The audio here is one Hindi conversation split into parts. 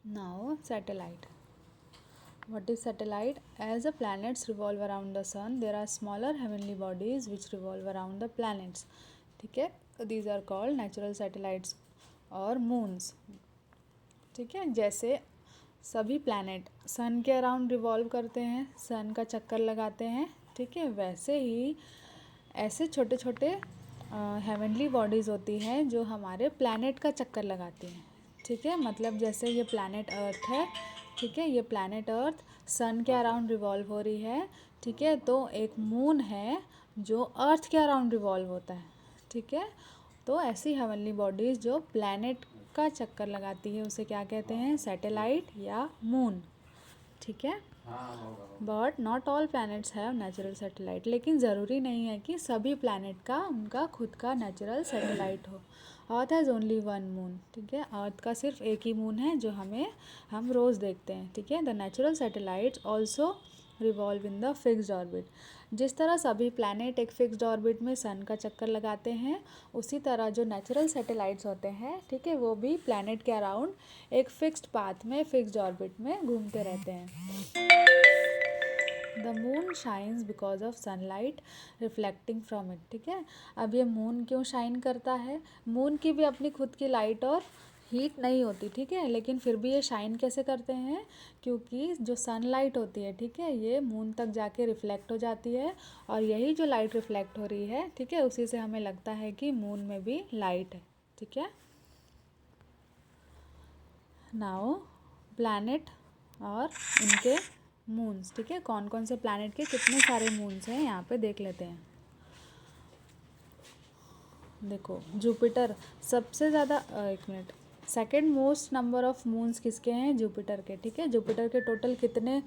Now, satellite. What is satellite? As the planets revolve around the sun, there are smaller heavenly bodies which revolve around the planets. ठीक है, these are called natural satellites और moons. ठीक है, जैसे सभी प्लैनेट सन के अराउंड रिवॉल्व करते हैं, सन का चक्कर लगाते हैं, ठीक है, वैसे ही ऐसे छोटे छोटे हेवनली बॉडीज़ होती हैं जो हमारे प्लैनेट का चक्कर लगाती हैं. ठीक है, मतलब जैसे ये प्लैनेट अर्थ है, ठीक है, ये प्लैनेट अर्थ सन के अराउंड रिवॉल्व हो रही है. ठीक है, तो एक मून है जो अर्थ के अराउंड रिवॉल्व होता है. ठीक है, तो ऐसी हेवनली बॉडीज़ जो प्लैनेट का चक्कर लगाती है उसे क्या कहते हैं? सैटेलाइट या मून. ठीक है, but not all planets have natural satellite. लेकिन ज़रूरी नहीं है कि सभी प्लैनेट का उनका खुद का नेचुरल सैटेलाइट हो. अर्थ हैज़ ओनली वन मून. ठीक है, अर्थ का सिर्फ एक ही मून है जो हम रोज़ देखते हैं. ठीक है, the natural satellites also revolve in the fixed orbit. जिस तरह सभी प्लैनेट एक फिक्स्ड ऑर्बिट में सन का चक्कर लगाते हैं, उसी तरह जो नेचुरल सैटेलाइट्स होते हैं, ठीक है, वो भी प्लैनेट के अराउंड एक फिक्स्ड पाथ में, फिक्स्ड ऑर्बिट में घूमते रहते हैं. The moon shines because of sunlight reflecting from it. ठीक है, अब ये मून क्यों शाइन करता है? मून की भी अपनी खुद की लाइट और हीट नहीं होती. ठीक है, लेकिन फिर भी ये शाइन कैसे करते हैं? क्योंकि जो सनलाइट होती है, ठीक है, ये मून तक जाके रिफ्लेक्ट हो जाती है, और यही जो लाइट रिफ्लेक्ट हो रही है, ठीक है, उसी से हमें लगता है कि मून में भी लाइट है. ठीक है, नाउ प्लैनेट और उनके मून्स. ठीक है, कौन कौन से प्लैनेट के कितने सारे मून्स हैं यहाँ पे देख लेते हैं. देखो, जुपिटर सबसे ज़्यादा, एक minute, second most number of moons किसके हैं? जुपिटर के. ठीक है, जुपिटर के टोटल कितने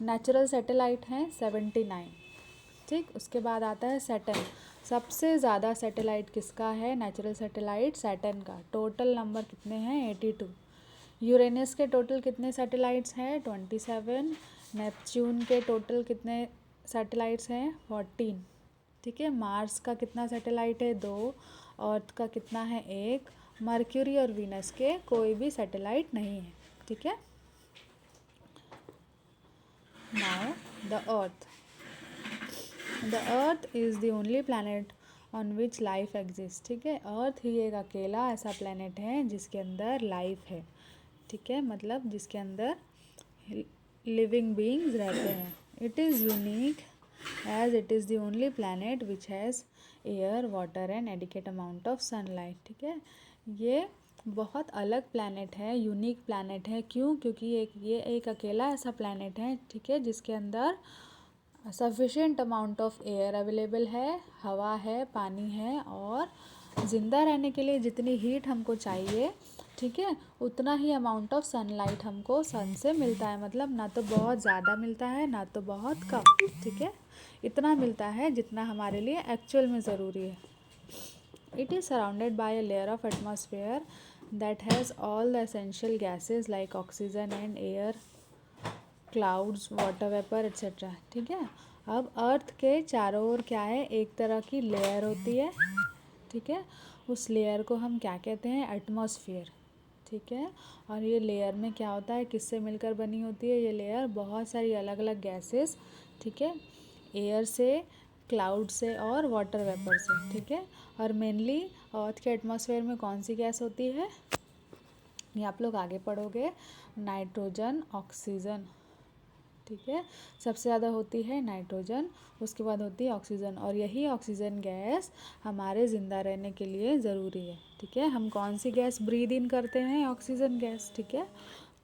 नेचुरल सैटेलाइट हैं? 79. ठीक, उसके बाद आता है सैटर्न. सबसे ज़्यादा सैटेलाइट किसका है? नेचुरल सैटेलाइट सैटर्न का. टोटल नंबर कितने हैं? 82. यूरेनस के टोटल कितने सैटेलाइट्स हैं? 27. नेपच्यून के टोटल कितने सैटेलाइट्स हैं? 14. ठीक है, मार्स का कितना सैटेलाइट है? 2. अर्थ का कितना है? 1. मर्क्यूरी और वीनस के कोई भी सैटेलाइट नहीं है. ठीक है, now the earth. The earth is the only planet on which life exist. ठीक है, अर्थ ही एक अकेला ऐसा प्लैनेट है जिसके अंदर लाइफ है. ठीक है, मतलब जिसके अंदर लिविंग बीइंग्स रहते हैं. It is unique as it is the only planet which has air, water and adequate amount of sunlight. ठीक है, ये बहुत अलग प्लैनेट है, यूनिक प्लैनेट है. क्यों? क्योंकि ये एक अकेला ऐसा प्लैनेट है, ठीक है, जिसके अंदर sufficient amount of air available है, हवा है, पानी है, और ज़िंदा रहने के लिए जितनी हीट हमको चाहिए, ठीक है, उतना ही अमाउंट ऑफ सनलाइट हमको सन से मिलता है. मतलब ना तो बहुत ज़्यादा मिलता है, ना तो बहुत कम. ठीक है, इतना मिलता है जितना हमारे लिए एक्चुअल में ज़रूरी है. It is surrounded by a layer of atmosphere that has all the essential gases like oxygen and air, clouds, water vapour etcetera. ठीक है, अब अर्थ के चारों ओर क्या है? एक तरह की लेयर होती है. ठीक है, उस लेयर को हम क्या कहते हैं? एटमॉस्फेयर. ठीक है, और ये लेयर में क्या होता है? किससे मिलकर बनी होती है ये लेयर? बहुत सारी अलग अलग गैसेस. ठीक है, एयर से, क्लाउड से और वाटर वेपर से. ठीक है, और मेनली अर्थ के एटमॉस्फेयर में कौन सी गैस होती है? ये आप लोग आगे पढ़ोगे. Nitrogen, oxygen. ठीक है, सबसे ज़्यादा होती है नाइट्रोजन, उसके बाद होती है ऑक्सीजन, और यही ऑक्सीजन गैस हमारे ज़िंदा रहने के लिए ज़रूरी है. ठीक है, हम कौन सी गैस ब्रीद इन करते हैं? Oxygen gas. ठीक है,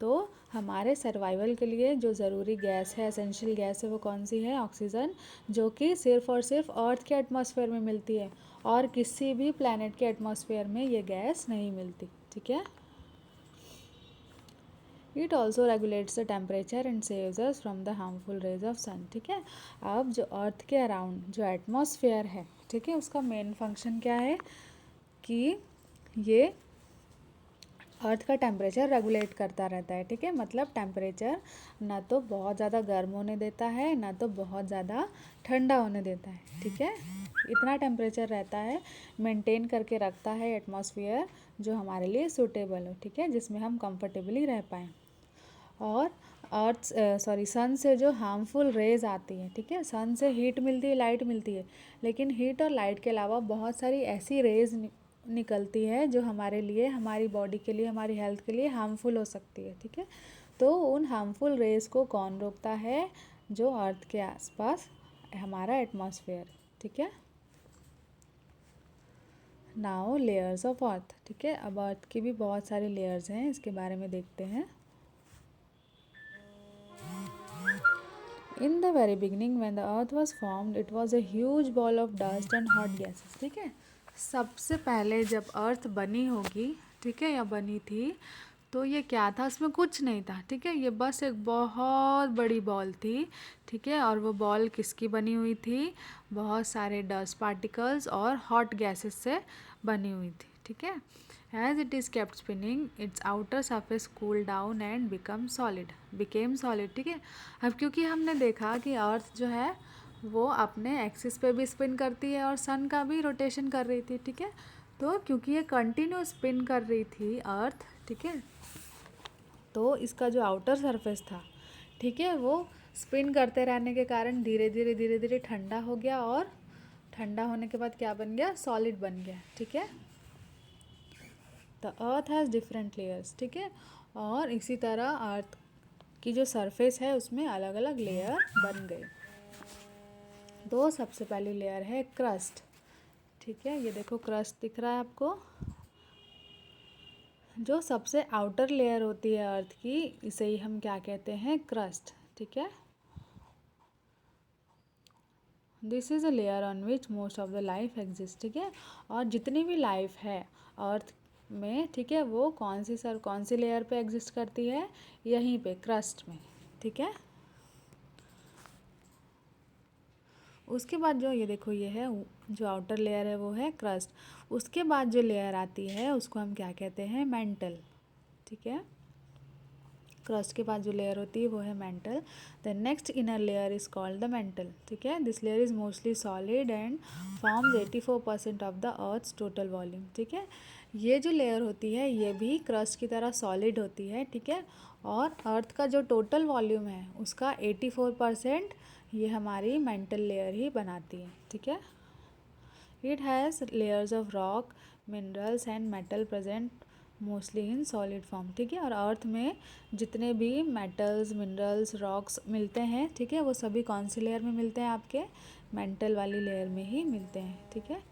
तो हमारे सर्वाइवल के लिए जो ज़रूरी गैस है, एसेंशियल गैस है, वो कौन सी है? ऑक्सीजन, जो कि सिर्फ़ और सिर्फ अर्थ के एटमॉस्फेयर में मिलती है, और किसी भी प्लैनेट के एटमॉस्फेयर में ये गैस नहीं मिलती. ठीक है, it also regulates the temperature and saves us from the harmful rays of sun. ठीक है, अब जो अर्थ के अराउंड जो एटमॉस्फेयर है, ठीक है, उसका मेन फंक्शन क्या है? कि ये अर्थ का टेम्परेचर रेगुलेट करता रहता है. ठीक है, मतलब टेम्परेचर ना तो बहुत ज़्यादा गर्म होने देता है, ना तो बहुत ज़्यादा ठंडा होने देता है. ठीक है, इतना टेम्परेचर रहता है, मेंटेन करके रखता है एटमॉस्फेयर, जो हमारे लिए सूटेबल हो. ठीक है, जिसमें हम कंफर्टेबली रह पाएँ. और सन से जो हार्मफुल रेज आती हैं, ठीक है, सन से हीट मिलती है, लाइट मिलती है, लेकिन हीट और लाइट के अलावा बहुत सारी ऐसी रेज निकलती है जो हमारे लिए, हमारी बॉडी के लिए, हमारी हेल्थ के लिए हार्मफुल हो सकती है, ठीक है। तो उन हार्मफुल रेज को कौन रोकता है? जो अर्थ के आसपास हमारा एटमॉस्फेयर, ठीक है। नाउ लेयर्स ऑफ अर्थ, ठीक है। अब अर्थ की भी बहुत सारे लेयर्स हैं, इसके बारे में देखते हैं। In the very beginning when the earth was formed it was a huge ball of dust and hot gases, ठीक है। सबसे पहले जब अर्थ बनी होगी, ठीक है, या बनी थी, तो ये क्या था? इसमें कुछ नहीं था, ठीक है, ये बस एक बहुत बड़ी बॉल थी, ठीक है। और वो बॉल किसकी बनी हुई थी? बहुत सारे डस्ट पार्टिकल्स और हॉट गैसेस से बनी हुई थी, ठीक है। As it is kept spinning, its outer surface cooled down and became solid, ठीक है। अब क्योंकि हमने देखा कि अर्थ जो है वो अपने एक्सिस पे भी स्पिन करती है और सन का भी रोटेशन कर रही थी, ठीक है। तो क्योंकि ये कंटिन्यू स्पिन कर रही थी अर्थ, ठीक है, तो इसका जो आउटर सरफेस था, ठीक है, वो स्पिन करते रहने के कारण धीरे धीरे ठंडा हो गया, और ठंडा होने के बाद क्या बन गया? सॉलिड बन गया, ठीक है। The earth has different layers, ठीक है। और इसी तरह अर्थ की जो सरफेस है उसमें अलग अलग लेयर बन गए। तो सबसे पहली लेयर है क्रस्ट, ठीक है। ये देखो क्रस्ट दिख रहा है आपको। जो सबसे आउटर लेयर होती है अर्थ की, इसे ही हम क्या कहते हैं? क्रस्ट, ठीक है। This is a layer on which most of the life exist, ठीक है। और जितनी भी लाइफ है अर्थ में, ठीक है, वो कौन सी लेयर पे एग्जिस्ट करती है? यहीं पे, क्रस्ट में, ठीक है। उसके बाद जो ये देखो, ये है जो आउटर लेयर है वो है क्रस्ट। उसके बाद जो लेयर आती है उसको हम क्या कहते हैं? मेंटल, ठीक है। क्रस्ट के बाद जो लेयर होती है वो है mantle. The next inner layer is called the mantle, ठीक है। This layer is mostly solid and forms 84% of the earth's total volume, ठीक है। ये जो लेयर होती है ये भी क्रस्ट की तरह सॉलिड होती है, ठीक है। और अर्थ का जो टोटल वॉल्यूम है उसका 84% ये हमारी मेंटल लेयर ही बनाती है, ठीक है। It has layers of rock, minerals and metal present mostly in solid form, ठीक है। और अर्थ में जितने भी मेटल्स, मिनरल्स, रॉक्स मिलते हैं, ठीक है, वो सभी कौन सी लेयर में मिलते हैं? आपके मेंटल वाली लेयर में ही मिलते हैं, ठीक है।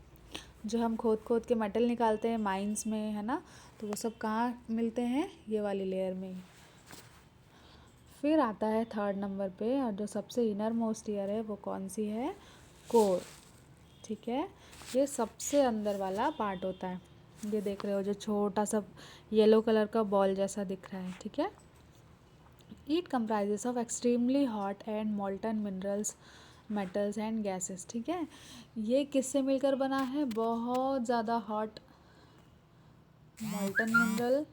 जो हम खोद के मेटल निकालते हैं माइंस में, है ना, तो वो सब कहाँ मिलते हैं? ये वाली लेयर में ही। फिर आता है थर्ड नंबर पे, और जो सबसे इनर मोस्ट लेयर है वो कौन सी है? कोर, ठीक है। ये सबसे अंदर वाला पार्ट होता है। ये देख रहे हो जो छोटा सा येलो कलर का बॉल जैसा दिख रहा है, ठीक है। It comprises of extremely hot and molten minerals, metals and gases, ठीक है। ये किससे मिलकर बना है? बहुत ज़्यादा हॉट मोल्टन मिनरल,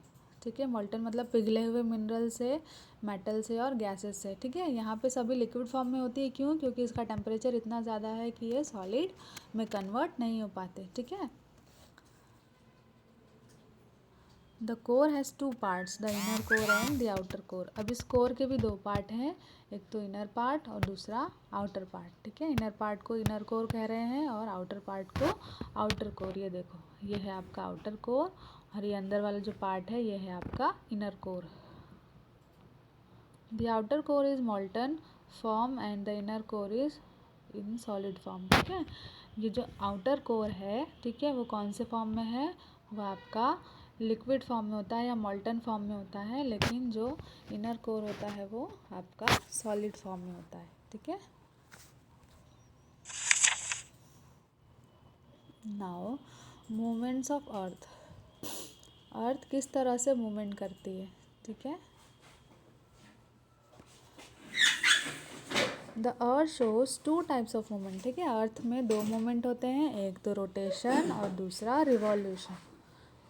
ठीक है। मोल्टन मतलब पिघले हुए मिनरल से, मेटल से और गैसेस से, ठीक है। यहाँ पे सभी लिक्विड फॉर्म में होती है, क्यों? क्योंकि इसका टेम्परेचर इतना ज़्यादा है कि ये सॉलिड में कन्वर्ट नहीं हो पाते, ठीक है। The core has two parts, the inner core and the outer core. अब इस कोर के भी दो पार्ट हैं, एक तो इनर पार्ट और दूसरा आउटर पार्ट, ठीक है। इनर पार्ट को इनर कोर कह रहे हैं और आउटर पार्ट को आउटर कोर। ये देखो, ये है आपका आउटर कोर, और ये अंदर वाला जो पार्ट है ये है आपका inner core. The outer core is molten form and the inner core is in solid form, ठीक है। ये जो आउटर कोर है, ठीक है, वो कौन से फॉर्म में है? वो आपका लिक्विड फॉर्म में होता है या मोल्टन फॉर्म में होता है, लेकिन जो इनर कोर होता है वो आपका सॉलिड फॉर्म में होता है, ठीक है। Now movements of earth. Earth किस तरह से मूवमेंट करती है, ठीक है। The earth shows two types of movement, ठीक है। अर्थ में दो मूवमेंट होते हैं, एक तो रोटेशन और दूसरा रिवॉल्यूशन,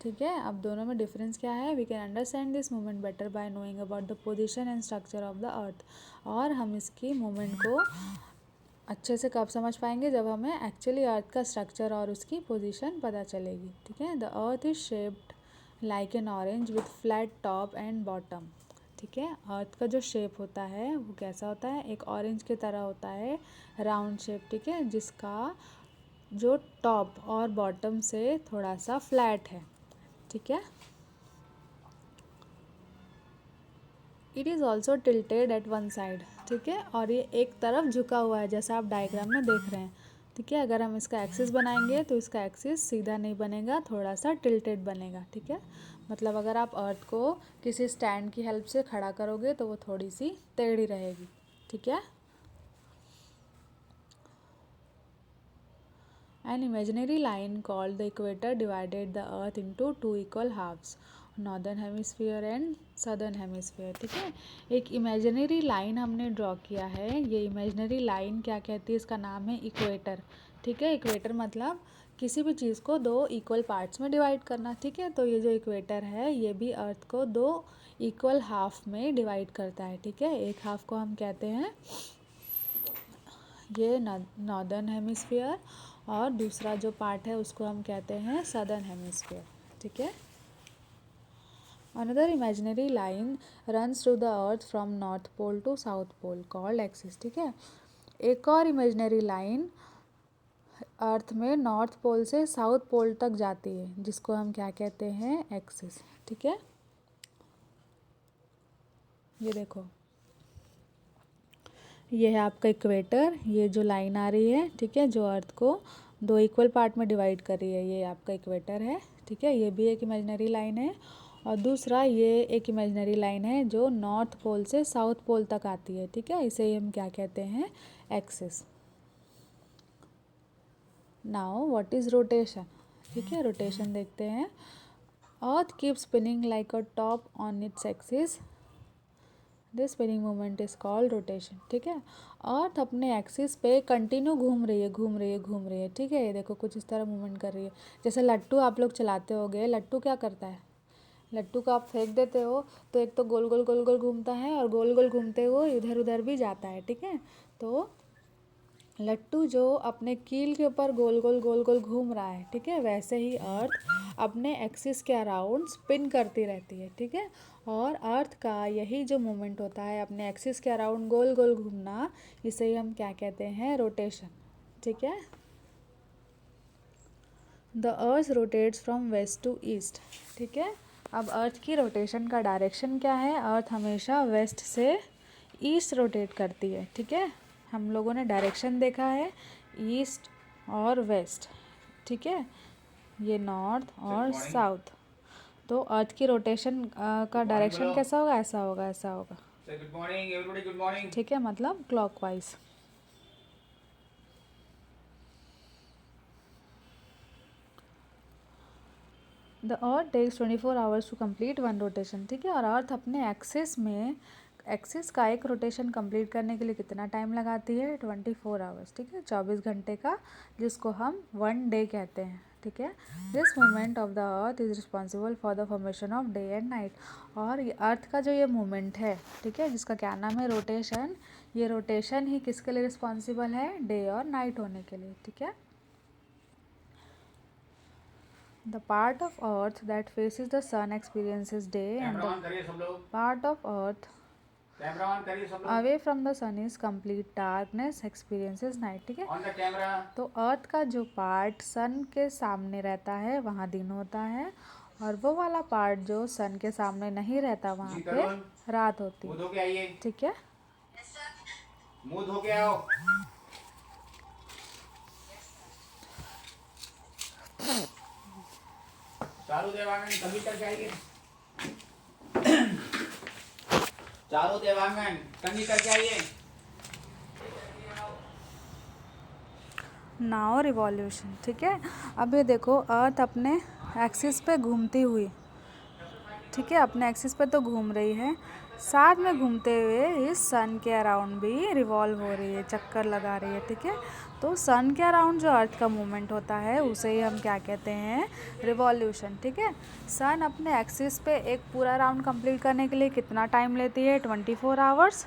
ठीक है। अब दोनों में डिफरेंस क्या है? We can understand this movement better by knowing about the position and structure of the earth. और हम इसकी मूवमेंट को अच्छे से कब समझ पाएंगे? जब हमें एक्चुअली अर्थ का स्ट्रक्चर और उसकी पोजीशन पता चलेगी, ठीक है। The earth is shaped like an orange with flat top and bottom, ठीक है। अर्थ का जो शेप होता है वो कैसा होता है, एक ऑरेंज की तरह होता है, राउंड शेप, ठीक है, जिसका जो टॉप और बॉटम से थोड़ा सा फ्लैट है, ठीक है। It is also tilted at one side, ठीक है, और ये एक तरफ झुका हुआ है जैसा आप डायग्राम में देख रहे हैं, ठीक है। अगर हम इसका एक्सिस बनाएंगे तो इसका एक्सिस सीधा नहीं बनेगा, थोड़ा सा टिल्टेड बनेगा, ठीक है। मतलब अगर आप अर्थ को किसी स्टैंड की हेल्प से खड़ा करोगे तो वो थोड़ी सी टेढ़ी रहेगी, ठीक है। An imaginary line called the equator divided the earth into two equal halves, northern hemisphere and southern hemisphere, ठीक है। एक इमेजिनरी लाइन हमने ड्रॉ किया है, ये इमेजिनरी लाइन क्या कहती है, इसका नाम है इक्वेटर, ठीक है। इक्वेटर मतलब किसी भी चीज़ को दो इक्वल पार्ट्स में डिवाइड करना, ठीक है। तो ये जो इक्वेटर है ये भी अर्थ को दो इक्वल हाफ में डिवाइड करता है, ठीक है। एक हाफ को हम कहते हैं ये नॉर्दर्न हेमिस्फीयर और दूसरा जो पार्ट है उसको हम कहते हैं सदर्न हेमिस्फीयर, ठीक है। Another imaginary line runs through the earth from north pole to south pole called axis, ठीक है। एक और इमेजिनरी लाइन अर्थ में नॉर्थ पोल से साउथ पोल तक जाती है जिसको हम क्या कहते हैं, एक्सिस, ठीक है। ये देखो, ये है आपका इक्वेटर, ये जो लाइन आ रही है, ठीक है, जो अर्थ को दो इक्वल पार्ट में डिवाइड कर रही है, ये आपका इक्वेटर है, ठीक है। ये भी एक इमेजिनरी लाइन है। और दूसरा ये एक इमेजिनरी लाइन है जो नॉर्थ पोल से साउथ पोल तक आती है, ठीक है, इसे हम क्या कहते हैं, axis. Now what is rotation, ठीक है। रोटेशन देखते हैं। Earth keep spinning like a top on its axis, this spinning movement is called rotation, ठीक है। अर्थ अपने एक्सिस पे कंटिन्यू घूम रही है, ठीक है। ये देखो कुछ इस तरह मूवमेंट कर रही है, जैसे लट्टू आप लोग चलाते होगे, लट्टू क्या करता है, लट्टू को आप फेंक देते हो तो एक तो गोल गोल गोल गोल घूमता है और गोल गोल घूमते हुए इधर उधर भी जाता है, ठीक है। तो लट्टू जो अपने कील के ऊपर गोल गोल गोल गोल घूम रहा है, ठीक है, वैसे ही अर्थ अपने एक्सिस के अराउंड स्पिन करती रहती है, ठीक है। और अर्थ का यही जो मूवमेंट होता है अपने एक्सिस के अराउंड गोल गोल घूमना, इसे ही हम क्या कहते हैं, रोटेशन, ठीक है। The earth rotates from west to east, ठीक है। अब अर्थ की रोटेशन का डायरेक्शन क्या है, अर्थ हमेशा वेस्ट से ईस्ट रोटेट करती है, ठीक है। हम लोगों ने डायरेक्शन देखा है ईस्ट और वेस्ट, ठीक है, ये नॉर्थ और साउथ। तो अर्थ की रोटेशन का डायरेक्शन कैसा होगा, ऐसा होगा, ऐसा होगा, good morning everybody, good morning, ठीक है, मतलब clockwise. The earth takes 24 hours to complete one rotation, ठीक है। और अर्थ अपने एक्सिस का एक रोटेशन कंप्लीट करने के लिए कितना टाइम लगाती है, 24 आवर्स, ठीक है, 24 घंटे का, जिसको हम वन डे कहते हैं, ठीक है। This movement of the earth is responsible for the formation of day and night. और ये अर्थ का जो ये मूवमेंट है, ठीक है, जिसका क्या नाम है, रोटेशन, ये रोटेशन ही किसके लिए रिस्पॉन्सिबल है, डे और नाइट होने के लिए, ठीक है। The part of earth that faces the sun experiences day and the part of earth away from the sun is complete darkness experiences night, ठीक है। तो अर्थ का जो पार्ट सन के सामने रहता है वहाँ दिन होता है, और वो वाला पार्ट जो सन के सामने नहीं रहता वहाँ पे रात होती है, ठीक है। मुंह धो के आओ। चालू देवांगन कभी तक जाएंगे, चालू देवांगन कभी तक जाइए। नाउ रिवॉल्यूशन, ठीक है। अब ये देखो अर्थ अपने एक्सिस पे घूमती हुई, ठीक है, अपने एक्सिस पे तो घूम रही है, साथ में घूमते हुए इस सन के अराउंड भी रिवॉल्व हो रही है, चक्कर लगा रही है, ठीक है। तो सन के अराउंड जो अर्थ का मूवमेंट होता है उसे ही हम क्या कहते हैं, रिवॉल्यूशन, ठीक है। सन अपने एक्सिस पे एक पूरा राउंड कंप्लीट करने के लिए कितना टाइम लेती है, 24 आवर्स।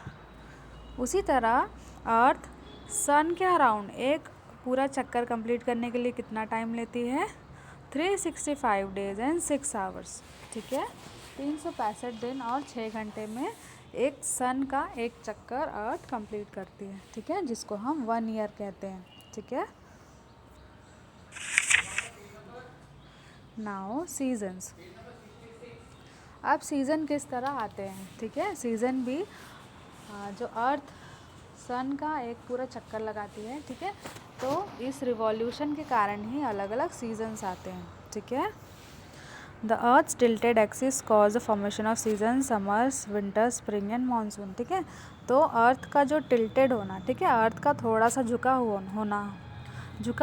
उसी तरह अर्थ सन के अराउंड एक पूरा चक्कर कंप्लीट करने के लिए कितना टाइम लेती है, 365 डेज एंड 6 आवर्स, ठीक है। 365 दिन और 6 घंटे में एक सन का एक चक्कर अर्थ कंप्लीट करती है, ठीक है, जिसको हम 1 ईयर कहते हैं, ठीक है। Now seasons. अब सीज़न किस तरह आते हैं, ठीक है। सीज़न भी जो अर्थ सन का एक पूरा चक्कर लगाती है, ठीक है, तो इस रिवॉल्यूशन के कारण ही अलग अलग सीजन्स आते हैं, ठीक है। The earth tilted axis cause the formation off season, summers, winter, spring and monsoon, ठीक है। तो अर्थ का जो टिल्टेड होना, ठीक है, अर्थ का थोड़ा सा झुका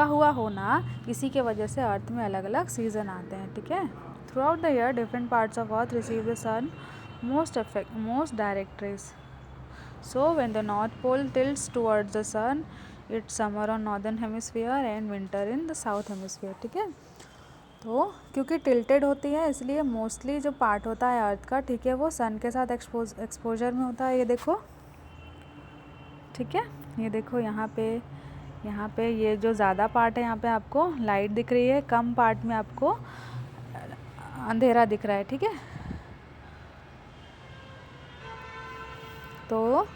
हुआ होना, इसी के वजह से अर्थ में अलग अलग सीजन आते हैं, ठीक है। Throughout the year different parts of earth receive the sun most direct rays. So when the North Pole tilts towards the sun, it's summer on northern hemisphere and winter in the south hemisphere, ठीक है। तो क्योंकि टिल्टेड होती है इसलिए मोस्टली जो पार्ट होता है अर्थ का, ठीक है, वो सन के साथ एक्सपोजर में होता है। ये देखो, ठीक है, ये देखो यहाँ पे ये जो ज़्यादा पार्ट है यहाँ पे आपको लाइट दिख रही है, कम पार्ट में आपको अंधेरा दिख रहा है, ठीक है। तो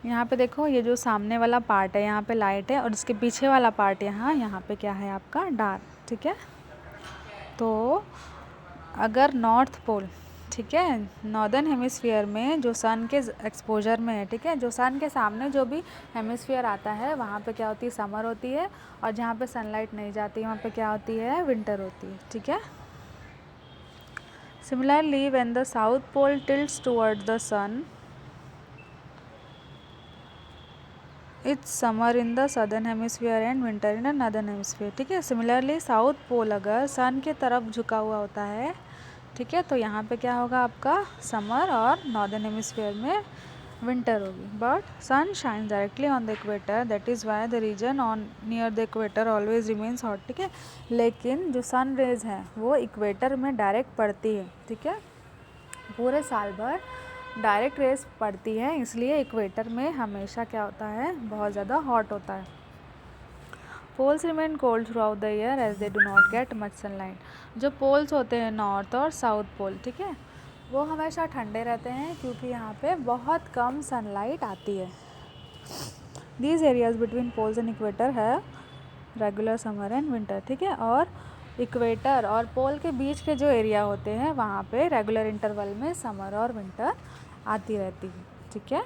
यहाँ पे देखो, ये जो सामने वाला पार्ट है यहाँ पे लाइट है और इसके पीछे वाला पार्ट यहाँ पे क्या है आपका डार्क, ठीक है। तो अगर नॉर्थ पोल, ठीक है, नॉर्दर्न हेमिस्फीयर में जो सन के एक्सपोजर में है, ठीक है, जो सन के सामने जो भी हेमिस्फीयर आता है वहाँ पे क्या होती है, समर होती है, और जहाँ पे सनलाइट नहीं जाती वहाँ पे क्या होती है, विंटर होती है, ठीक है। Similarly when the south pole tilts towards the sun, it's summer in the southern hemisphere and winter in the northern hemisphere, ठीक है। सिमिलरली साउथ पोल अगर सन के तरफ झुका हुआ होता है, ठीक है, तो यहाँ पे क्या होगा आपका समर और नॉर्दर्न हेमिस्फीयर में विंटर होगी। But sun shines directly on the equator, that is why the region on near the equator always remains hot, ठीक है। लेकिन जो सन रेज है वो इक्वेटर में डायरेक्ट पड़ती है, ठीक है, पूरे साल भर डायरेक्ट रेस पड़ती है, इसलिए इक्वेटर में हमेशा क्या होता है, बहुत ज़्यादा हॉट होता है। Poles remain cold throughout the year as they do not get much sunlight. जो पोल्स होते हैं नॉर्थ और साउथ पोल, ठीक है, वो हमेशा ठंडे रहते हैं क्योंकि यहाँ पे बहुत कम सनलाइट आती है। These areas between poles and equator है रेगुलर समर एंड विंटर, ठीक है। और इक्वेटर और पोल के बीच के जो एरिया होते हैं वहाँ पे रेगुलर इंटरवल में समर और विंटर आती रहती है, ठीक है।